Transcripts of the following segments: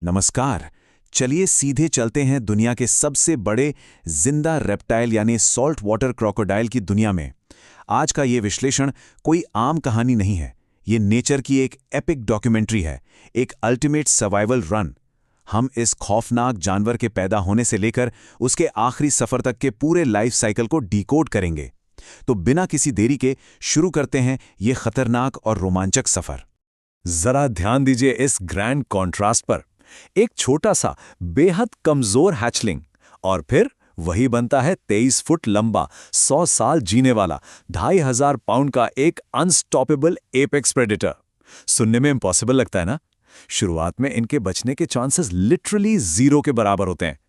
नमस्कार। चलिए सीधे चलते हैं दुनिया के सबसे बड़े जिंदा रेप्टाइल यानी सॉल्ट वाटर क्रोकोडाइल की दुनिया में। आज का ये विश्लेषण कोई आम कहानी नहीं है, ये नेचर की एक एपिक डॉक्यूमेंट्री है, एक अल्टीमेट सर्वाइवल रन। हम इस खौफनाक जानवर के पैदा होने से लेकर उसके आखिरी सफर तक के पूरे लाइफ साइकिल को डिकोड करेंगे। तो बिना किसी देरी के शुरू करते हैं ये खतरनाक और रोमांचक सफर। जरा ध्यान दीजिए इस ग्रैंड कॉन्ट्रास्ट पर। एक छोटा सा बेहद कमजोर हैचलिंग और फिर वही बनता है 23 फुट लंबा, 100 साल जीने वाला, 2500 पाउंड का एक अनस्टॉपेबल एपेक्स प्रेडेटर। सुनने में इम्पॉसिबल लगता है ना? शुरुआत में इनके बचने के चांसेस लिटरली 0 के बराबर होते हैं।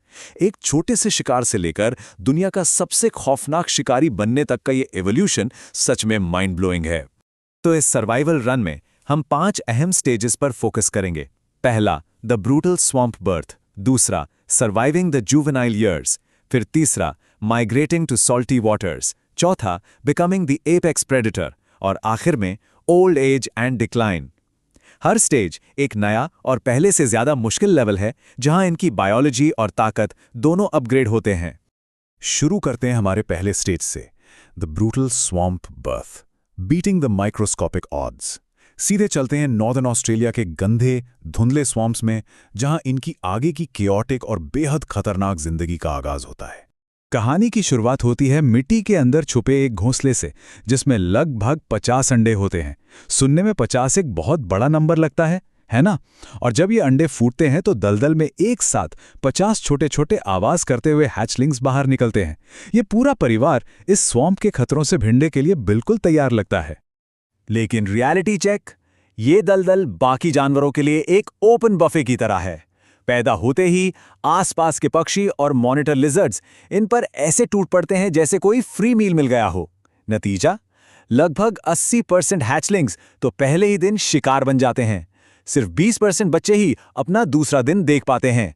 एक छोटे से शिकार से लेकर दुनिया का सबसे खौफनाक शिकारी बनने तक का ये एवोल्यूशन सच में माइंड ब्लोइंग है। तो इस सर्वाइवल रन में हम 5 अहम स्टेजेस पर फोकस करेंगे। पहला, द ब्रूटल स्वैम्प बर्थ। दूसरा, सर्वाइविंग द जुवेनाइल ईयर्स। फिर तीसरा, माइग्रेटिंग टू सॉल्टी वाटर्स। चौथा, बिकमिंग द एपेक्स प्रेडेटर। और आखिर में old age and decline. Her stage एक नया और पहले से ज्यादा मुश्किल लेवल है, जहां इनकी बायोलॉजी और ताकत दोनों अपग्रेड होते हैं। शुरू करते हैं हमारे पहले स्टेज से, the brutal swamp birth, beating the microscopic odds. सीधे चलते हैं नॉर्दर्न ऑस्ट्रेलिया के गंधे धुंधले स्वैम्प्स में, जहां इनकी आगे की केओटिक और बेहद खतरनाक जिंदगी का आगाज होता है। कहानी की शुरुआत होती है मिट्टी के अंदर छुपे एक घोंसले से, जिसमें लगभग 50 अंडे होते हैं। सुनने में 50 एक बहुत बड़ा नंबर लगता है ना? और जब ये अंडे फूटते हैं तो दलदल में एक साथ 50 छोटे छोटे आवाज करते हुए हैचलिंग्स बाहर निकलते हैं। ये पूरा परिवार इस स्वैम्प के खतरों से भिड़ने के लिए बिल्कुल तैयार लगता है। लेकिन रियलिटी चेक, ये दलदल बाकी जानवरों के लिए एक ओपन बफे की तरह है। पैदा होते ही आसपास के पक्षी और मॉनिटर लिजर्ड्स इन पर ऐसे टूट पड़ते हैं जैसे कोई फ्री मील मिल गया हो। नतीजा, लगभग 80% हैचलिंग्स तो पहले ही दिन शिकार बन जाते हैं। सिर्फ 20% बच्चे ही अपना दूसरा दिन देख पाते हैं।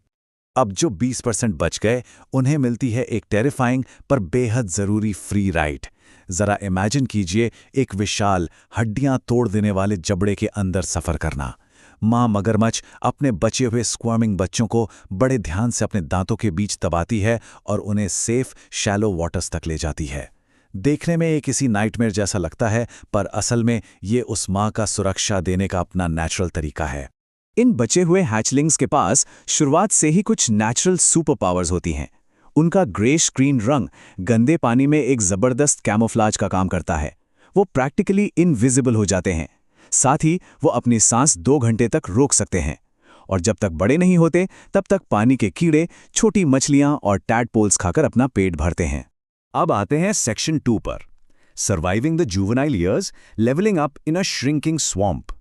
अब जो 20% बच गए, उन्हें मिलती है एक टेरिफाइंग पर बेहद जरूरी फ्री राइड। जरा इमेजिन कीजिए एक विशाल, हड्डियां तोड़ देने वाले जबड़े के अंदर सफर करना। मां मगरमच्छ अपने बचे हुए स्क्वर्मिंग बच्चों को बड़े ध्यान से अपने दांतों के बीच दबाती है और उन्हें सेफ शैलो वाटर्स तक ले जाती है। देखने में ये किसी नाइटमेयर जैसा लगता है, पर असल में ये उस मां का सुरक्षा देने का अपना नेचुरल तरीका है। इन बचे हुए हैचलिंग्स के पास शुरुआत से ही कुछ नेचुरल सुपर पावर्स होती हैं। उनका ग्रे स्क्रीन रंग गंदे पानी में एक जबरदस्त कैमोफ्लाज का काम करता है। वो प्रैक्टिकली इनविजिबल हो जाते हैं। साथ ही वो अपनी सांस 2 घंटे तक रोक सकते हैं। और जब तक बड़े नहीं होते, तब तक पानी के कीड़े, छोटी मछलियां और टैडपोल्स खाकर अपना पेट भरते हैं। अब आते हैं सेक्शन 2 पर, surviving the juvenile years, levelling up in a shrinking swamp.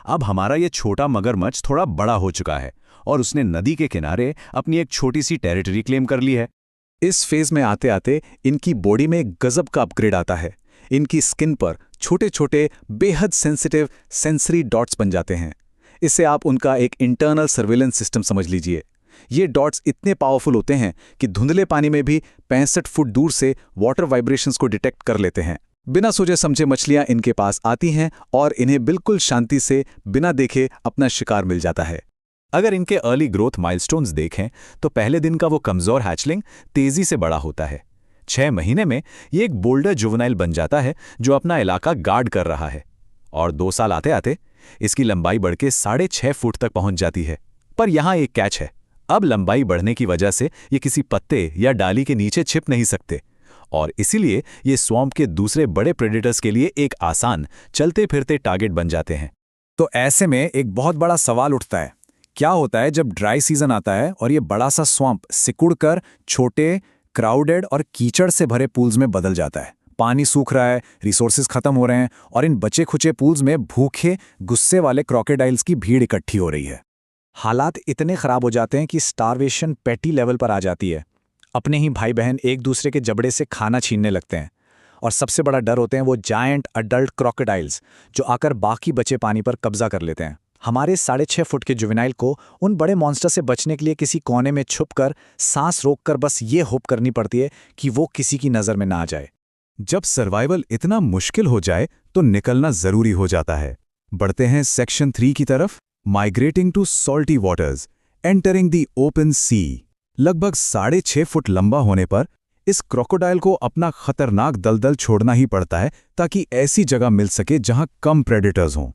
अब हमारा ये छोटा मगरमच्छ थोड़ा बड़ा हो चुका है और उसने नदी के किनारे अपनी एक छोटी सी टेरिटरी क्लेम कर ली है। इस फेज में आते आते इनकी बॉडी में एक गजब का अपग्रेड आता है। इनकी स्किन पर छोटे छोटे बेहद सेंसिटिव सेंसरी डॉट्स बन जाते हैं। इससे आप उनका एक इंटरनल सर्विलेंस सिस्टम समझ लीजिए। ये डॉट्स इतने पावरफुल होते हैं कि धुंधले पानी में भी 65 फुट दूर से वाटर वाइब्रेशंस को डिटेक्ट कर लेते हैं। बिना सोचे समझे मछलियां इनके पास आती हैं और इन्हें बिल्कुल शांति से बिना देखे अपना शिकार मिल जाता है। अगर इनके अर्ली ग्रोथ माइलस्टोन्स देखें तो पहले दिन का वो कमजोर हैचलिंग तेजी से बड़ा होता है। 6 महीने में ये एक बोल्डर जुवेनाइल बन जाता है जो अपना इलाका गार्ड कर रहा है। और 2 साल आते आते इसकी लंबाई बढ़ के 6.5 फुट तक पहुंच जाती है। पर यहां एक कैच है। अब लंबाई बढ़ने की वजह से ये किसी पत्ते या डाली के नीचे छिप नहीं सकते और इसीलिए ये स्वैम्प के दूसरे बड़े प्रेडेटर्स के लिए एक आसान चलते फिरते टारगेट बन जाते हैं। तो ऐसे में एक बहुत बड़ा सवाल उठता है, क्या होता है जब ड्राई सीजन आता है और ये बड़ा सा स्वैम्प सिकुड़कर छोटे, क्राउडेड और कीचड़ से भरे पूल्स में बदल जाता है। पानी सूख रहा है, रिसोर्सेज खत्म हो रहे हैं और इन बचे खुचे पूल्स में भूखे, गुस्से वाले क्रोकोडाइल्स की भीड़ इकट्ठी हो रही है। हालात इतने खराब हो जाते हैं कि स्टारवेशन पेटी लेवल पर आ जाती है। अपने ही भाई बहन एक दूसरे के जबड़े से खाना छीनने लगते हैं। और सबसे बड़ा डर होते हैं वो जायंट अडल्ट क्रोकोडाइल्स, जो आकर बाकी बचे पानी पर कब्जा कर लेते हैं। हमारे 6.5 फुट के जुवेनाइल को उन बड़े मॉन्स्टर से बचने के लिए किसी कोने में छुपकर सांस रोककर बस ये होप करनी पड़ती है कि वो किसी की नज़र में ना आ जाए। जब सर्वाइवल इतना मुश्किल हो जाए तो निकलना जरूरी हो जाता है। बढ़ते हैं सेक्शन 3 की तरफ, migrating to salty waters, entering the open sea. लगभग 6.5 फुट लंबा होने पर इस क्रोकोडाइल को अपना खतरनाक दलदल छोड़ना ही पड़ता है ताकि ऐसी जगह मिल सके जहां कम प्रेडेटर्स हों।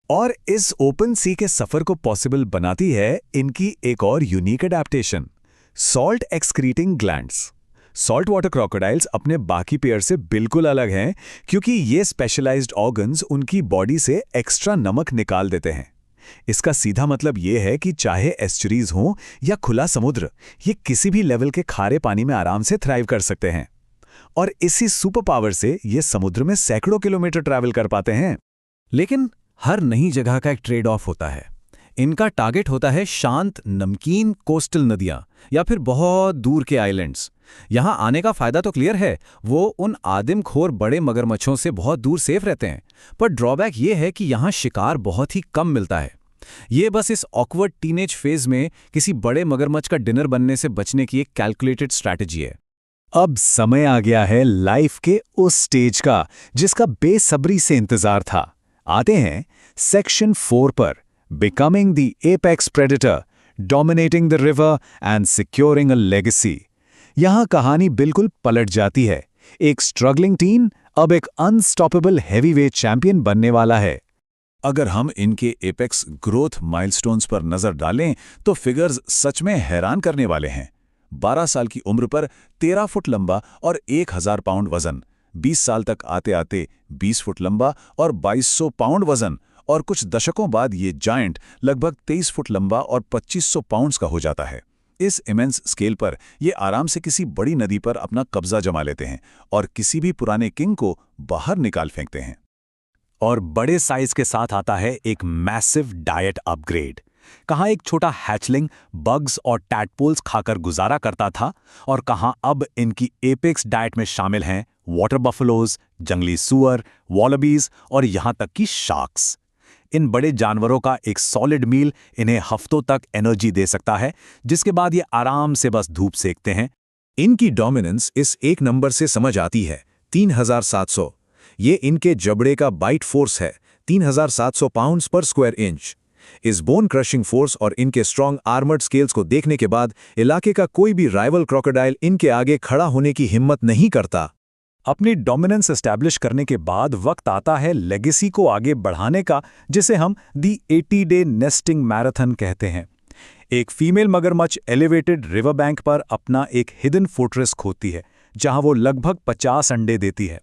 और इस ओपन सी के सफर को पॉसिबल बनाती है इनकी एक और unique adaptation, salt excreting glands. Salt water crocodiles अपने बाकी पेयर से बिल्कुल अलग हैं क्योंकि ये स्पेशलाइज्ड ऑर्गन्स उनकी बॉडी से एक्स्ट्रा नमक निकाल देते हैं। इसका सीधा मतलब ये है कि चाहे एस्चुरीज हों या खुला समुद्र, ये किसी भी लेवल के खारे पानी में आराम से थ्राइव कर सकते हैं। और इसी सुपर पावर से ये समुद्र में सैकड़ों किलोमीटर ट्रैवल कर पाते हैं। लेकिन हर नई जगह का एक ट्रेड ऑफ होता है। इनका टारगेट होता है शांत, नमकीन कोस्टल नदियां या फिर बहुत दूर के आइलैंड्स। यहां आने का फायदा तो क्लियर है, वो उन आदिमखोर बड़े मगरमच्छों से बहुत दूर सेफ रहते हैं। पर ड्रॉबैक ये है कि यहां शिकार बहुत ही कम मिलता है। ये बस इस ऑकवर्ड टीनेज फेज में किसी बड़े मगरमच्छ का डिनर बनने से बचने की एक कैलकुलेटेड स्ट्रैटेजी है। अब समय आ गया है लाइफ के उस स्टेज का जिसका बेसब्री से इंतजार था। आते हैं सेक्शन 4 पर, becoming the apex predator, dominating the river and securing a legacy. यहां कहानी बिल्कुल पलट जाती है। एक स्ट्रगलिंग टीन अब एक अनस्टॉपेबल हैवीवेट चैंपियन बनने वाला है। अगर हम इनके एपेक्स ग्रोथ माइलस्टोन्स पर नजर डालें तो फिगर्स सच में हैरान करने वाले हैं। 12 साल की उम्र पर 13 फुट लंबा और 1000 पाउंड वजन, 20 साल तक आते आते 20 फुट लंबा और 2200 पाउंड वजन, और कुछ दशकों बाद ये जायंट लगभग 23 फुट लंबा और 2500 पाउंड्स का हो जाता है। इस इमेंस स्केल पर ये आराम से किसी बड़ी नदी पर अपना कब्जा जमा लेते हैं और किसी भी पुराने किंग को बाहर निकाल फेंकते हैं। और बड़े साइज के साथ आता है एक मैसिव डाइट अपग्रेड। कहाँ एक छोटा हैचलिंग बग्स और टैडपोल्स खाकर गुजारा करता था, और कहाँ अब इनकी एपेक्स डाइट में शामिल हैं वाटर बफलोज, जंगली सुअर, वॉलबीज और यहाँ तक कि शार्क्स। इन बड़े जानवरों का एक सॉलिड मील इन्हें हफ्तों तक एनर्जी दे सकता है, जिसके बाद ये आराम से बस धूप सेकते हैं। इनकी डोमिनेंस इस एक नंबर से समझ आती है, 3700। ये इनके जबड़े का बाइट फोर्स है, 3700 पाउंड्स पर स्क्वायर इंच। इस बोन क्रशिंग फोर्स और इनके स्ट्रॉन्ग आर्मर्ड स्केल्स को देखने के बाद इलाके का कोई भी राइवल क्रोकोडाइल इनके आगे खड़ा होने की हिम्मत नहीं करता। अपनी डोमिनेंस एस्टैब्लिश करने के बाद वक्त आता है लेगेसी को आगे बढ़ाने का, जिसे हम दी 80 डे नेस्टिंग मैराथन कहते हैं। एक फीमेल मगरमच्छ एलिवेटेड रिवर बैंक पर अपना एक हिडन फोर्ट्रेस खोदती है, जहां वो लगभग 50 अंडे देती है।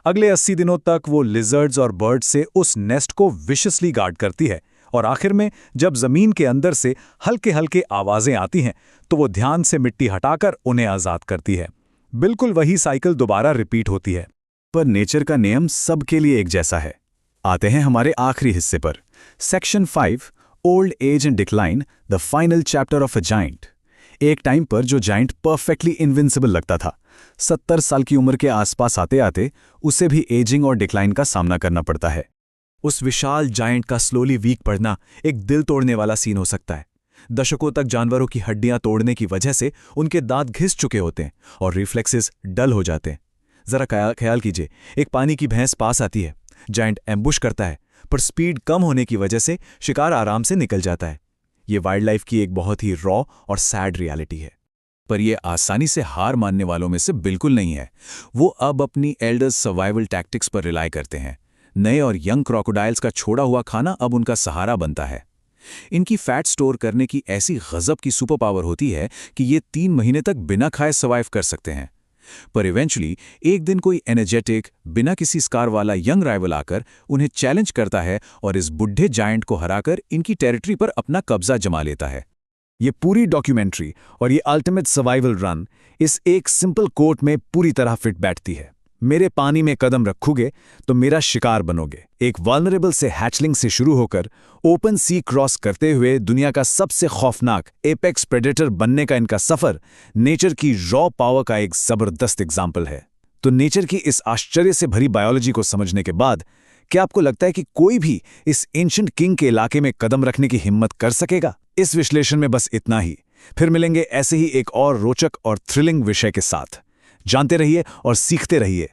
अगले 80 दिनों तक वो लिजर्ड्स और बर्ड्स से उस नेस्ट को विशसली गार्ड करती है, और आखिर में जब जमीन के अंदर से हल्के हल्के आवाजें आती हैं तो वो ध्यान से मिट्टी हटाकर उन्हें आजाद करती है। बिल्कुल वही साइकिल दोबारा रिपीट होती है। पर नेचर का नियम सबके लिए एक जैसा है। आते हैं हमारे आखिरी हिस्से पर, section 5, old age and decline, the final chapter of a giant. एक टाइम पर जो जाइंट परफेक्टली इनविंसिबल लगता था, 70 साल की उम्र के आसपास आते आते उसे भी एजिंग और डिक्लाइन का सामना करना पड़ता है। उस विशाल जायंट का स्लोली वीक पड़ना एक दिल तोड़ने वाला सीन हो सकता है। दशकों तक जानवरों की हड्डियां तोड़ने की वजह से उनके दांत घिस चुके होते हैं और रिफ्लेक्सेस डल हो जाते हैं। जरा ख्याल कीजिए, एक पानी की भैंस पास आती है, जायंट एम्बुश करता है, पर स्पीड कम होने की वजह से शिकार आराम से निकल जाता है। ये वाइल्ड लाइफ की एक बहुत ही रॉ और सैड रियलिटी है। पर यह आसानी से हार मानने वालों में से बिल्कुल नहीं है। वो अब अपनी एल्डर्स सर्वाइवल टैक्टिक्स पर रिलाई करते हैं। नए और यंग क्रोकोडाइल्स का छोड़ा हुआ खाना अब उनका सहारा बनता है। इनकी फैट स्टोर करने की ऐसी गजब की सुपर पावर होती है कि ये 3 महीने तक बिना खाए सर्वाइव कर सकते हैं। पर इवेंचुअली एक दिन कोई एनर्जेटिक, बिना किसी स्कार वाला यंग राइवल आकर उन्हें चैलेंज करता है और इस बुढ़े जायंट को हराकर इनकी टेरिटरी पर अपना कब्जा जमा लेता है। ये पूरी डॉक्यूमेंट्री और ये अल्टीमेट सर्वाइवल रन इस एक सिंपल कोट में पूरी तरह फिट बैठती है। मेरे पानी में कदम रखोगे तो मेरा शिकार बनोगे। एक वल्नरेबल से हैचलिंग से शुरू होकर ओपन सी क्रॉस करते हुए दुनिया का सबसे खौफनाक एपेक्स प्रेडेटर बनने का इनका सफर नेचर की रॉ पावर का एक जबरदस्त एग्जाम्पल है। तो नेचर की इस आश्चर्य से भरी बायोलॉजी को समझने के बाद क्या आपको लगता है कि कोई भी इस एंशिएंट किंग के इलाके में कदम रखने की हिम्मत कर सकेगा? इस विश्लेषण में बस इतना ही। फिर मिलेंगे ऐसे ही एक और रोचक और थ्रिलिंग विषय के साथ। जानते रहिए और सीखते रहिए।